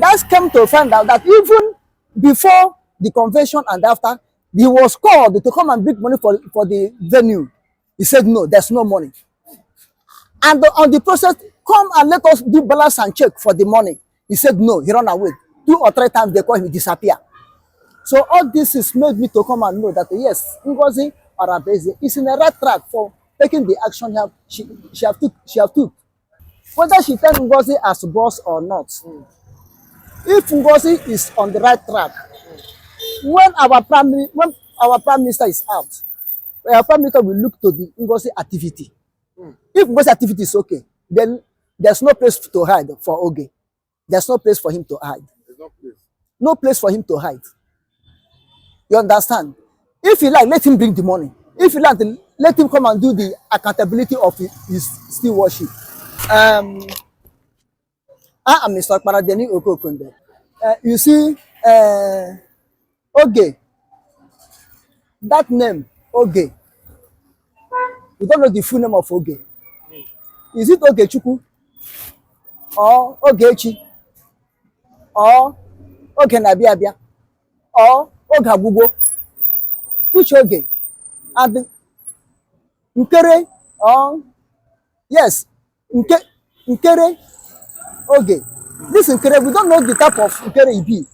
That's came to find out that even before the convention and after, he was called to come and bring money for the venue. He said, no, there's no money. And on the process, come and let us do balance and check for the money. He said, no, he ran away. 2 or 3 times they call him, disappear. So all this is made me to come and know that, yes, Ngoziorabueze is in the right track for taking the action she have took. Whether she tell Ngozi as boss or not, if Ngozi is on the right track, when our prime minister is out, our prime minister will look to the Ngozi activity. If Ngozi activity is okay, then there's no place to hide for Oge. There's no place for him to hide. There's no place. No place for him to hide. You understand? If you like, let him bring the money. If you like, let him come and do the accountability of his still worship. I am Mr. Paradeni Okokunde. You see, Oge, that name, Oge, we don't know the full name of Oge. Is it Oge Chukwu? Or Ogechi? Or Oge Nabiabia? Or Oge Abugo? Which Oge? And Nkere? Or yes, Nkere? Oge. This Nkere, we don't know the type of Nkere it be.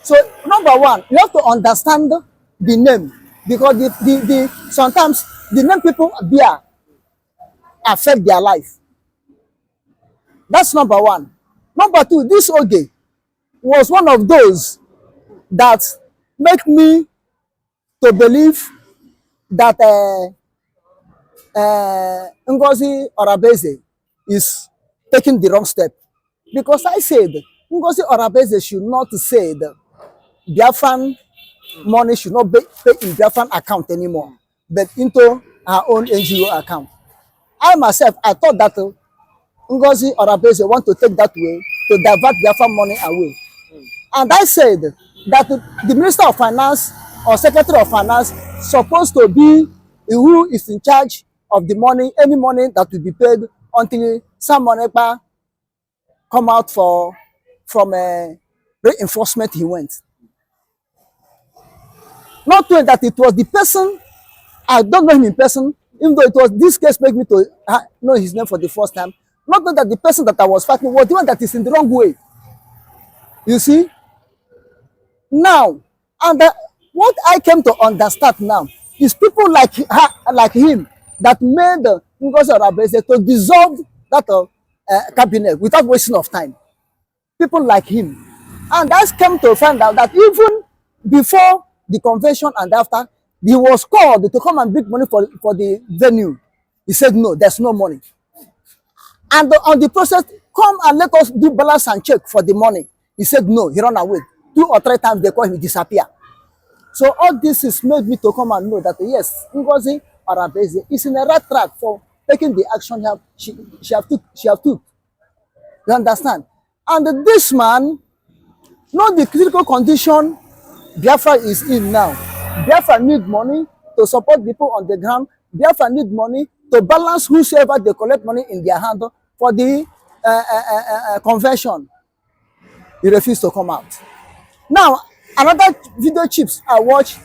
So number one, you have to understand the name, because the sometimes the name people bear affect their life. That's number one. Number two, this Oge was one of those that make me to believe that Ngoziorabueze is taking the wrong step. Because I said Ngoziorabueze should not say the Biafran money should not be paid in Biafran account anymore, but into her own NGO account. I myself, I thought that Ngoziorabueze want to take that way to divert Biafran money away. And I said that the Minister of Finance or Secretary of Finance supposed to be who is in charge of the money, any money that will be paid until some money come out from reinforcement he went. Not knowing that it was the person, I don't know him in person, even though it was this case make me to know his name for the first time. Not knowing that the person that I was fighting was the one that is in the wrong way. You see? Now, and what I came to understand now is people like him that made Ngoziorabueze to dissolve that cabinet without wasting of time. People like him. And I came to find out that even before the convention and after, he was called to come and bring money for the venue. He said, no, there's no money. And on the process, come and let us do balance and check for the money. He said, no, he ran away. 2 or 3 times they call him, disappear. So all this is made me to come and know that, yes, Ngoziorabueze is in the right track for taking the action she have took. You understand? And this man, not the critical condition Biafra is in now. Biafra need money to support people on the ground. Biafra need money to balance whosoever they collect money in their hand for the convention. He refused to come out. Now, another video chips I watched,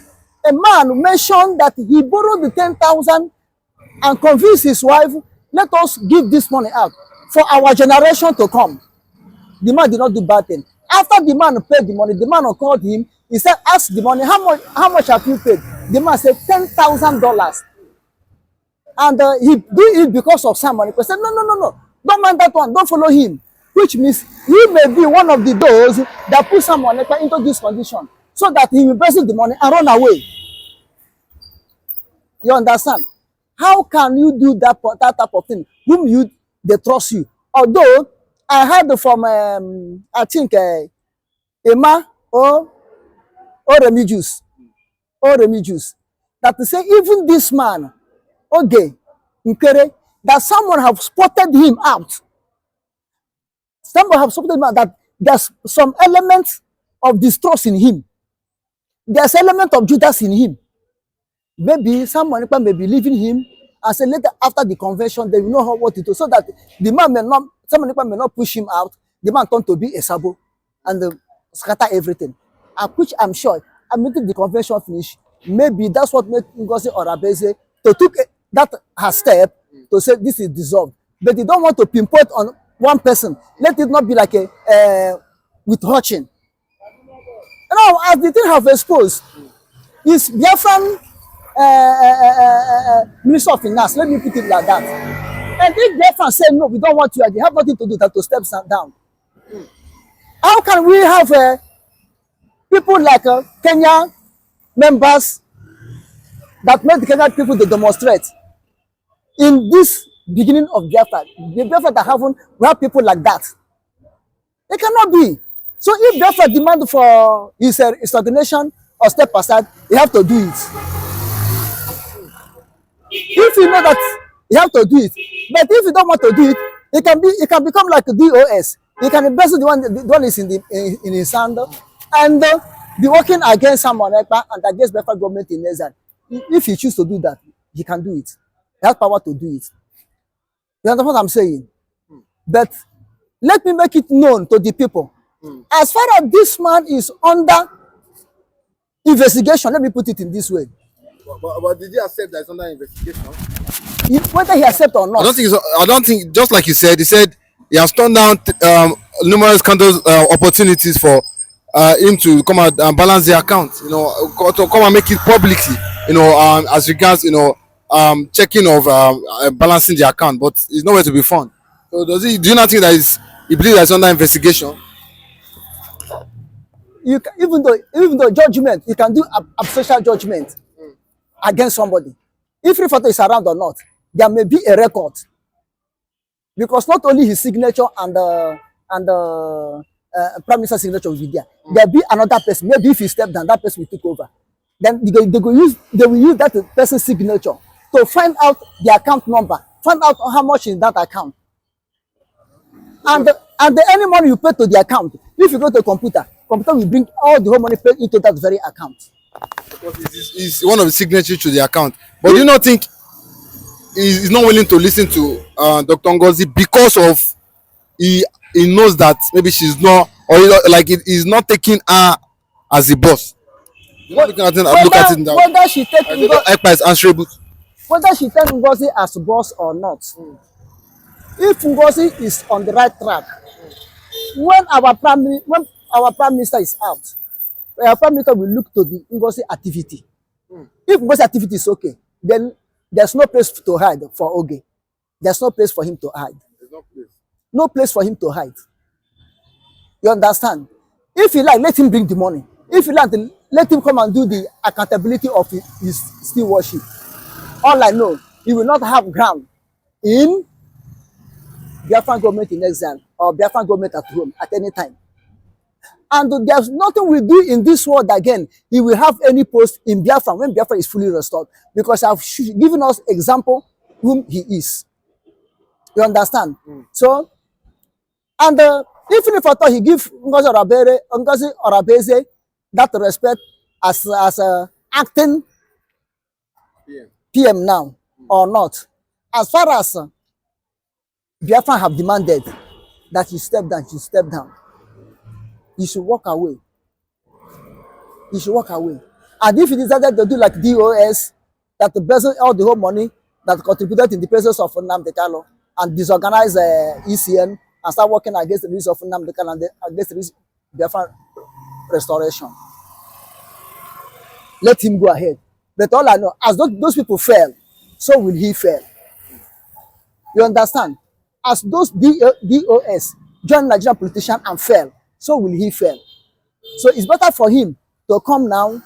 a man mentioned that he borrowed the 10,000 and convinced his wife, let us give this money out for our generation to come. The man did not do bad thing. After the man paid the money, the man called him. He said, ask the money, how much have you paid? The man said, $10,000. And he did it because of some money. He said, no, don't mind that one, don't follow him. Which means he may be one of those that put some money into this condition so that he will embezzle the money and run away. You understand? How can you do that type of thing? Whom they trust you? Although I heard from I think Emma or Remigius, that they say even this man, Oge, Nkere, that someone have spotted him out. Someone have spotted him out that there's some elements of distrust in him. There's element of Judas in him. Maybe someone may be leaving him and say later after the convention they will know what to do, so that the man may not, someone may not push him out the man turned to be a sabo and scatter everything. And which I'm sure, admitting the convention finish, maybe that's what made Ngoziorabueze to took that her step to say this is dissolved. But they don't want to pinpoint on one person. Let it not be like a with Hutching. You know, as the thing have exposed, is Biafran Minister of Finance, let me put it like that. And if Biafran say no, we don't want you, they have nothing to do than to step down. How can we have people like Kenya members that made the Kenyan people to demonstrate in this beginning of Biafra? The Biafra that haven't, we have people like that. They cannot be. So if Biafra demand for his resignation or step aside, he have to do it. If you know that you have to do it, but if you don't want to do it, it can become like a DOS. He can embezzle the one is in his hand and be working against someone Ekpa and against Biafra government in Nezan. If he choose to do that, he can do it. He has power to do it. You understand what I'm saying? But let me make it known to the people. As far as this man is under investigation, let me put it in this way. But did he accept that it's under investigation? Whether he accept or not. I don't think. Just like he said he has turned down numerous opportunities for him to come out and balance the account. You know, to come and make it publicly. You know, as regards checking of balancing the account, but it's nowhere to be found. So do you not think that he believes that it's under investigation? Even though judgment, you can do a social judgment against somebody. If Rifato is around or not, there may be a record. Because not only his signature and the Prime Minister's signature will be there. There will be another person. Maybe if he stepped down, that person will take over. Then they will use that person's signature to find out the account number, find out how much in that account. And any money you pay to the account, if you go to computer will bring all the whole money paid into that very account. Because it's one of the signatures to the account. But do you not think he's not willing to listen to Dr. Ngozi because of he knows that maybe she's not, or he's not taking her as a boss? Look at it now. Whether she take Ekpa is answerable. Whether she take Ngozi as boss or not, if Ngozi is on the right track, when our prime minister is out, our prime minister will look to the Ngozi activity. If Ngozi activity is okay, then there's no place to hide for Oge. There's no place for him to hide. There's no place. No place for him to hide. You understand? If you like, let him bring the money. If you like, let him come and do the accountability of his stewardship. All I know, he will not have ground in Biafran government in exile or Biafran government at home at any time. And there's nothing we do in this world again. He will have any post in Biafra when Biafra is fully restored. Because I've given us example whom he is. You understand? So, and even if I thought he give Ngoziorabueze that respect as acting PM now or not, as far as Biafra have demanded that he step down, he should walk away. He should walk away. And if he decided to do like DOS, that the person all the whole money that contributed in the presence of nnamdikanu and disorganize ECN and start working against the risk of nnamdikanu and against the risk of Biafra restoration, let him go ahead. But all I know, as those people fail, so will he fail. You understand? As those DOS join Nigerian politicians and fail, so will he fail. So it's better for him to come now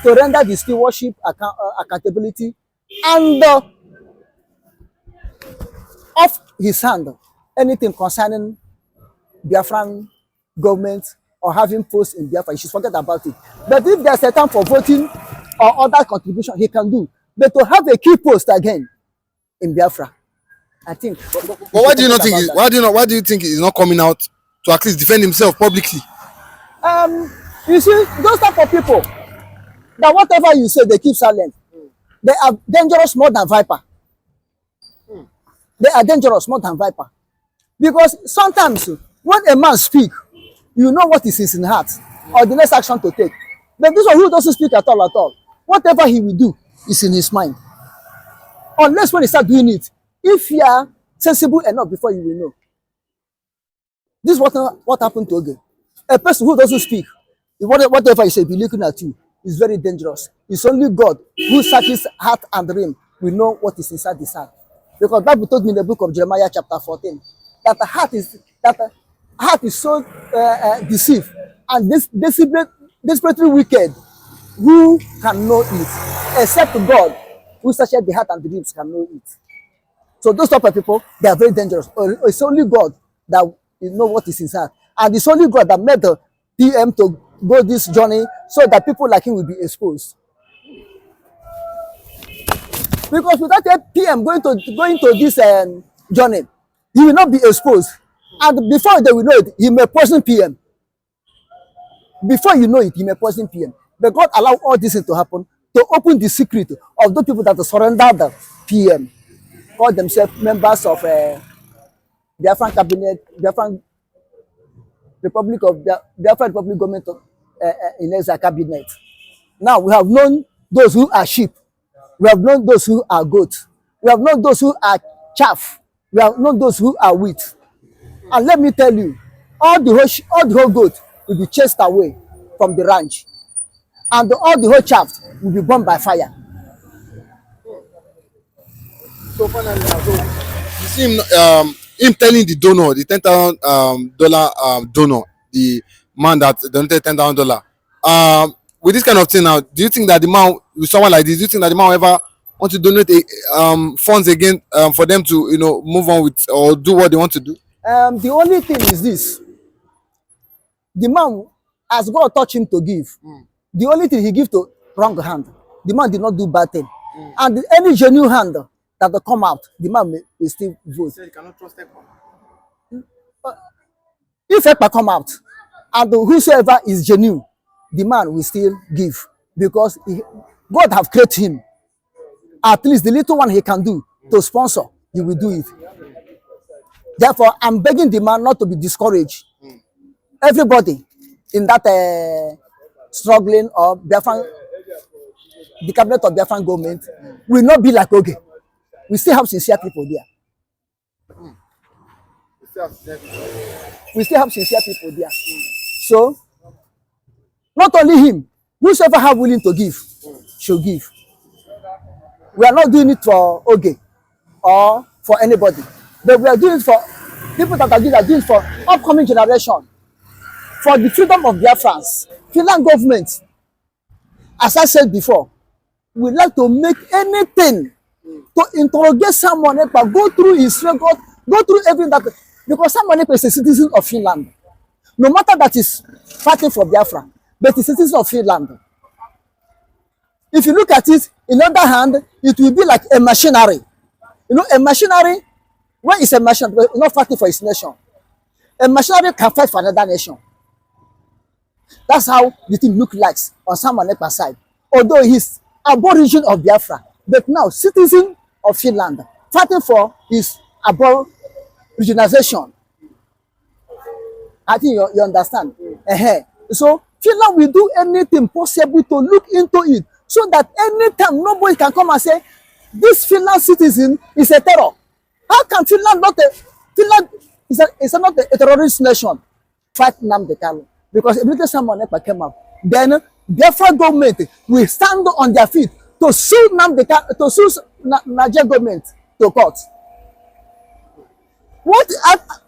to render the stewardship accountability and off his hand anything concerning Biafran government or having posts in Biafra. He should forget about it. But if there's a time for voting or other contribution, he can do. But to have a key post again in Biafra, I think. But why do you not think? Why do you think he's not coming out to at least defend himself publicly? You see, those type of people that whatever you say, they keep silent. They are dangerous more than viper. They are dangerous more than viper. Because sometimes when a man speak, you know what is in his heart or the next action to take. But this one who doesn't speak at all, whatever he will do is in his mind. Unless when he start doing it, if you are sensible enough before you will know. This is what happened to Oge. A person who doesn't speak, whatever he say, be looking at you, is very dangerous. It's only God who searches heart and dream will know what is inside his heart. Because Bible told me in the book of Jeremiah chapter 14 that the heart is so deceived and this desperately wicked. Who can know it? Except God who searches the heart and the dreams can know it. So those type of people, they are very dangerous. It's only God that know what is inside. And it's only God that made the PM to go this journey so that people like him will be exposed. Because without a PM going to this journey, he will not be exposed. And before they will know it, he may poison PM. Before you know it, he may poison PM. But God allowed all this to happen to open the secret of those people that surrendered the PM, call themselves members of Biafran cabinet, Biafran Republic of Biafran Republic government in exile cabinet. Now we have known those who are sheep. We have known those who are goats. We have known those who are chaff. We have known those who are wheat. And let me tell you, all the whole goat will be chased away from the ranch. And all the whole chaff will be burned by fire. So finally, you see him telling the donor, the $10,000 donor, the man that donated $10,000. With this kind of thing now, do you think that the man, with someone like this, do you think that the man will ever want to donate funds again for them to move on with or do what they want to do? The only thing is this: the man, as God touched him to give, the only thing he give to wrong hand. The man did not do bad thing, and any genuine hand that will come out, the man will still vote. So you cannot trust Ekpa. If Ekpa come out, and whosoever is genuine, the man will still give, because God have created him. At least the little one he can do to sponsor, he will do it. Therefore, I'm begging the man not to be discouraged. Everybody in that struggling or Biafran, the cabinet of Biafran government will not be like Oge. We still have sincere people there. We still have sincere people there. So, not only him, whosoever have willing to give, should give. We are not doing it for Oge or for anybody, but we are doing it for people that are doing it for upcoming generation, for the freedom of Biafrans. Finland government, as I said before, we like to make anything to interrogate someone, but go through his record, go through everything that, because someone is a citizen of Finland. No matter that is fighting for Biafra, but he's a citizen of Finland. If you look at it, in the other hand, it will be like a machinery. A machinery, when it's a machinery, it's not fighting for its nation. A machinery can fight for another nation. That's how the thing looks like on someone Ekpa's side. Although he's aborigine of Biafra, but now citizen of Finland, fighting for his aboriginalization. I think you understand. So Finland will do anything possible to look into it, so that anytime nobody can come and say this Finland citizen is a terror. How can Finland Finland is not a terrorist nation? Fight nnamdikanu, because immediately someone Ekpa came up, then Biafra government will stand on their feet to sue nnamdikanu, to sue Nigeria government to court. What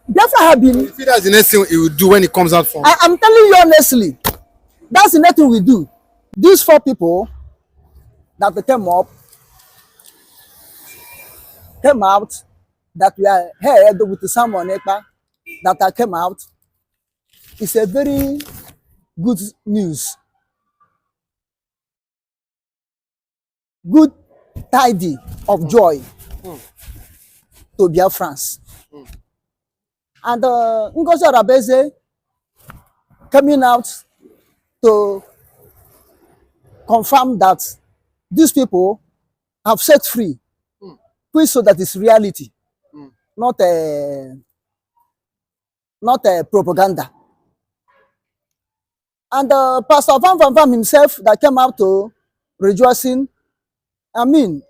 Biafra have been. You feel that's the next thing he will do when he comes out from? I'm telling you honestly, that's the next thing we do. These 4 people that came out, that we are here with someone Ekpa, that came out, it's a very good news. Good tidy of joy to Biafrans. And ngoziorabueze coming out to confirm that these people have set free, which so that is reality, not not propaganda. And Pastor Van himself that came out to rejoicing, I mean,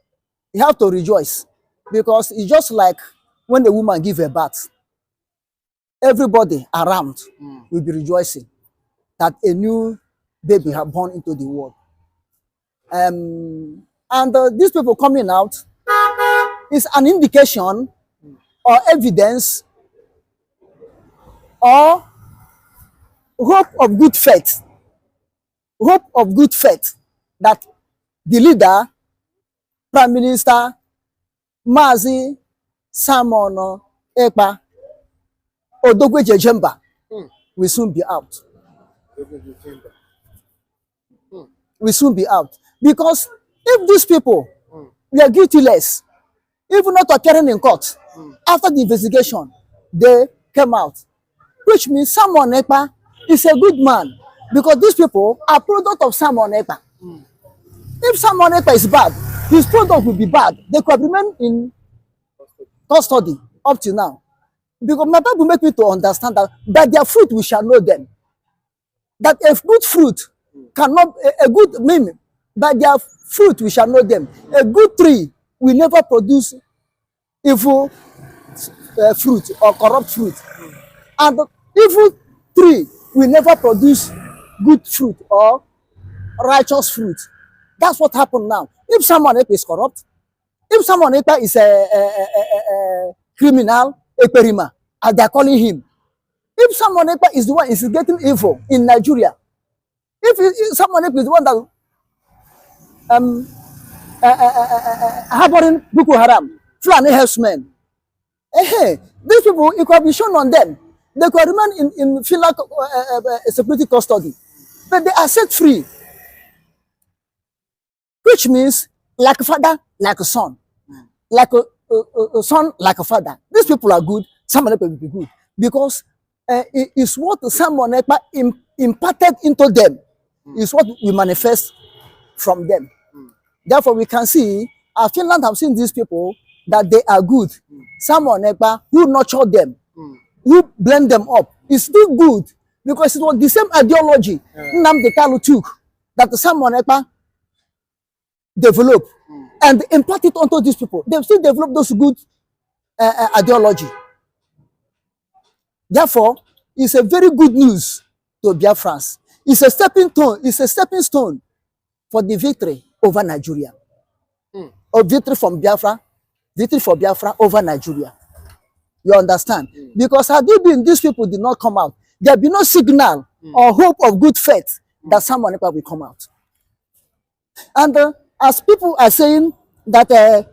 you have to rejoice because it's just like when a woman gives a birth, everybody around will be rejoicing that a new baby has born into the world. And these people coming out is an indication or evidence or hope of good faith that the leader, Prime Minister Mazi Simon Ekpa Odogweje Jemba will soon be out. Will soon be out. Because if these people were guiltless, even not appearing in court, after the investigation, they came out. Which means Simon Ekpa is a good man. Because these people are product of Simon Ekpa. If Simon Ekpa is bad, his product will be bad. They could remain in custody up to now. Because my Bible make me to understand that by their fruit we shall know them. That a good fruit cannot, a good meme, by their fruit we shall know them. A good tree will never produce evil fruit or corrupt fruit. And evil tree will never produce good fruit or righteous fruit. That's what happened now. If someone is corrupt, if someone is a criminal, a perima, as they're calling him, if someone is the one is getting evil in Nigeria, if someone is the one that harboring Boko Haram, Fulani herdsmen, these people, it could be shown on them. They could remain in Finland security custody, but they are set free. Which means like a father, like a son, like a son, like a father. These people are good. Someone will be good because it is what someone imparted into them is what we manifest from them. Therefore, we can see Finland have seen these people that they are good. Someone who nurtured them, who blend them up, is still good because it was the same ideology Nnamdikanu took that someone develop and impart it onto these people. They still develop those good ideology. Therefore, it's a very good news to Biafrans. It's a stepping stone for the victory over Nigeria. Or victory from Biafra, victory for Biafra over Nigeria. You understand? Because had it been these people did not come out, there'd be no signal or hope of good faith that someone will come out. And as people are saying that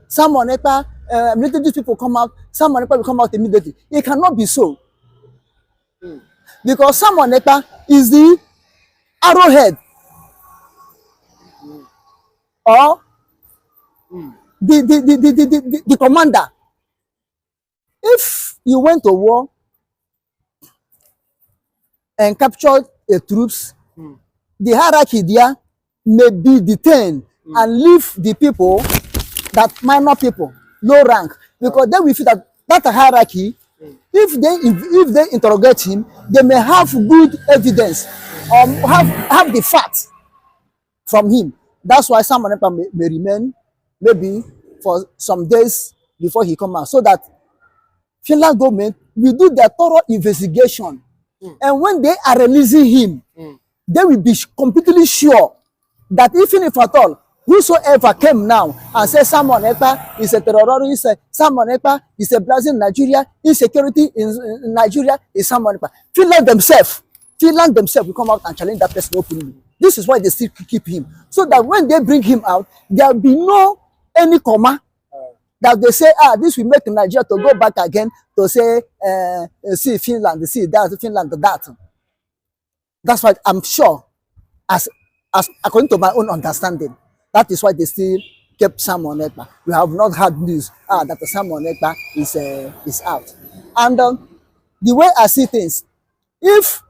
someone immediately these people come out, someone will come out immediately. It cannot be so. Because someone is the arrowhead or the commander. If you went to war and captured troops, the hierarchy there may be detained and leave the people, that minor people, low rank, because then we feel that hierarchy, if they interrogate him, they may have good evidence or have the facts from him. That's why someone may remain maybe for some days before he come out, so that Finland government will do their thorough investigation. And when they are releasing him, they will be completely sure that even if at all, whosoever came now and said Simon Ekpa is a terrorist, Simon Ekpa is a blast in Nigeria, insecurity in Nigeria is Simon Ekpa. Finland themselves will come out and challenge that person openly. This is why they still keep him. So that when they bring him out, there will be no any comma that they say, this will make Nigeria to go back again to say, see Finland, see that, Finland, that. That's why I'm sure, as according to my own understanding, that is why they still kept Simon Ekpa. We have not had news that Simon Ekpa is out. And the way I see things, if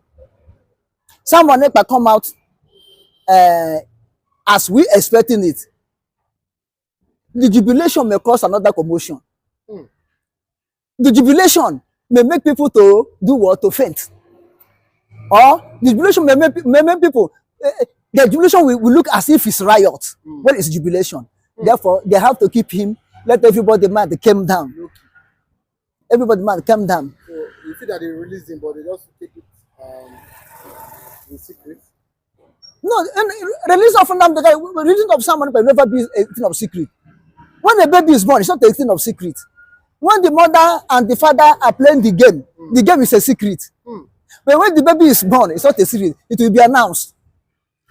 Simon Ekpa come out as we expecting it, the jubilation may cause another commotion. The jubilation may make people to do what? To faint. Or the jubilation may make people, the jubilation will look as if it's riot when it's jubilation. Therefore, they have to keep him, let everybody mind calm down. Everybody mind calm down. So you see that they released him, but they just take it in secret. No, and release of releasing of someone will never be a thing of secret. When a baby is born, it's not a thing of secret. When the mother and the father are playing the game is a secret. But when the baby is born, it's not a secret. It will be announced.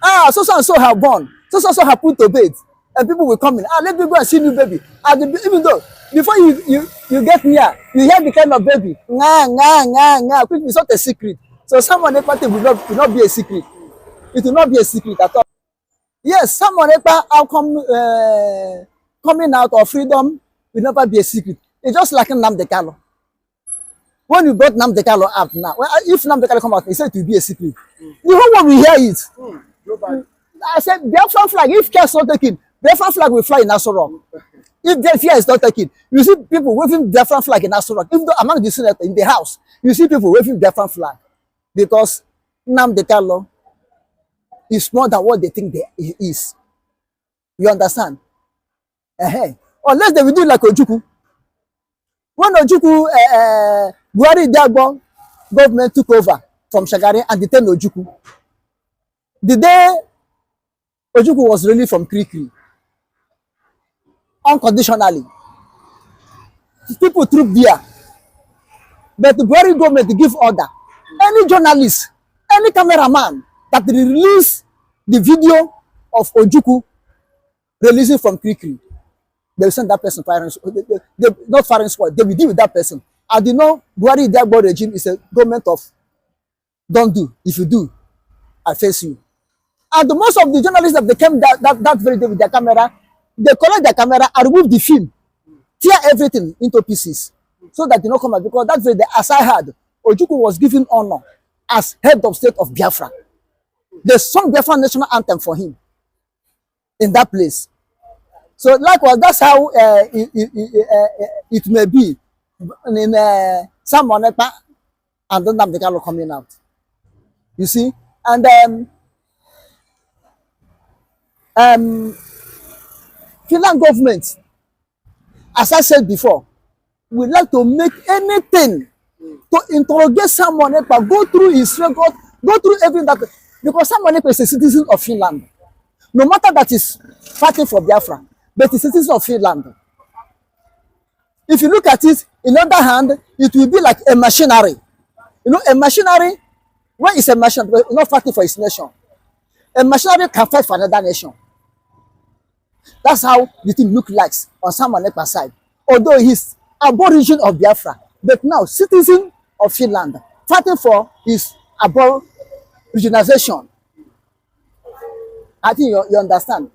Ah, so and so have born. So and so have put to bed. And people will come in. Ah, let me go and see new baby. And even though before you get near, you hear the kind of baby. It's not a secret. So someone will not be a secret. It will not be a secret at all. Yes, someone outcome coming out of freedom will never be a secret. It's just like Nnamdikanu. When you brought Nnamdikanu up now, well, if Nnamdikanu come out, he said it will be a secret. The whole world will hear it. I said, Biafran flag, if care is not taken, Biafran flag will fly in Asorok. If the fear is not taken, you see people waving Biafran flag in Asorok. Even though among the senators in the house, you see people waving Biafran flag. Because Nnamdikanu is more than what they think he is. You understand? Unless they will do like Ojukwu. When Ojukwu, Buhari Dagbo government took over from Shagari and detained Ojukwu, the day Ojukwu was released from Krikri, unconditionally, people trooped there. But the Buhari government give order. Any journalist, any cameraman that release the video of Ojukwu releasing from Krikri, they will send that person firing. They not firing squad. They will deal with that person. And you know, Buhari Dagbo regime is a government of don't do. If you do, I face you. And most of the journalists that came that very day with their camera, they collect their camera and remove the film, tear everything into pieces, so that they don't come out. Because that very day, as I heard, Ojukwu was given honor as head of state of Biafra. They sung Biafra national anthem for him in that place. So likewise, that's how it may be in Sam Ekpa and Nnamdikanu coming out. You see? And Finland government, as I said before, would like to make anything to interrogate someone, go through his record, go through everything that, because someone is a citizen of Finland. No matter that is fighting for Biafra, but it's a citizen of Finland. If you look at it, in the other hand, it will be like a machinery. You know, a machinery, when it's a machinery, it's not fighting for its nation. A machinery can fight for another nation. That's how the thing looks like on someone Ekpa's side. Although he's aborigine of Biafra, but now citizen of Finland, fighting for his aboriginalization. I think you understand.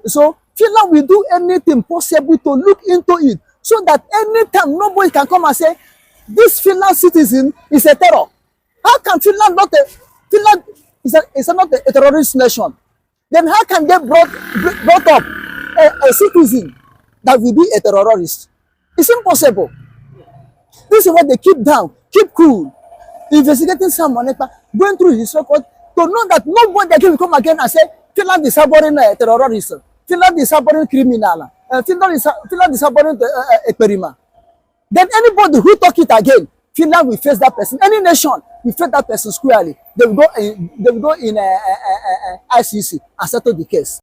So Finland will do anything possible to look into it, so that anytime nobody can come and say this Finland citizen is a terror. How can Finland not Finland is not a terrorist nation? Then how can they brought up a citizen that will be a terrorist? It's impossible. This is what they keep down, keep cool, investigating someone, going through his record to know that nobody can come again and say Finland is harboring a terrorist, Finland is harboring criminal, Finland is harboring Ekpa. Then anybody who talk it again, Finland will face that person. Any nation will face that person squarely. They will go in ICC and settle the case.